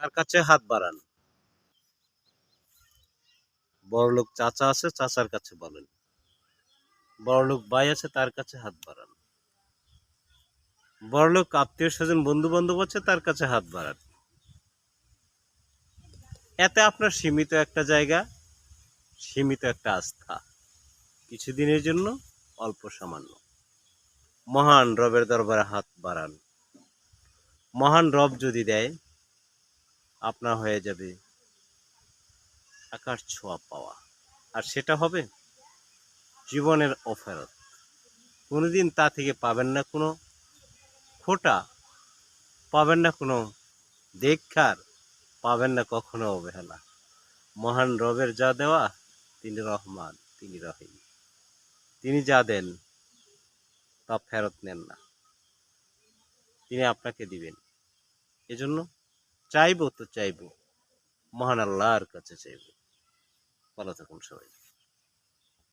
তার কাছে হাত বাড়ান। বড়লোক চাচা আছে, চাচার কাছে বলেন। বড়লোক ভাই আছে, তার কাছে হাত বাড়ান। বড়লোক আত্মীয় স্বজন বন্ধু বান্ধব আছে, তার কাছে হাত বাড়ান। এতে আপনার সীমিত একটা জায়গা, সীমিত একটা আস্থা, কিছুদিনের জন্য, অল্প সামান্য। মহান রবের দরবারে হাত বাড়ান। মহান রব যদি দেয়, আপনার হয়ে যাবে আকাশ ছোঁয়া পাওয়া। আর সেটা হবে জীবনের অফেরত। কোনোদিন তা থেকে পাবেন না কোনো খোটা, পাবেন না কোনো দেখার, পাবেন না কখনো অবহেলা। মহান রবের যা দেওয়া, তিনি রহমান, তিনি রহিম। তিনি যা দেন তা ফেরত নেন না, তিনি আপনাকে দিবেন। এজন্য চাইবো তো চাইবো, মহান আল্লাহর কাছে চাইবো। ভালো থাকুন সবাই।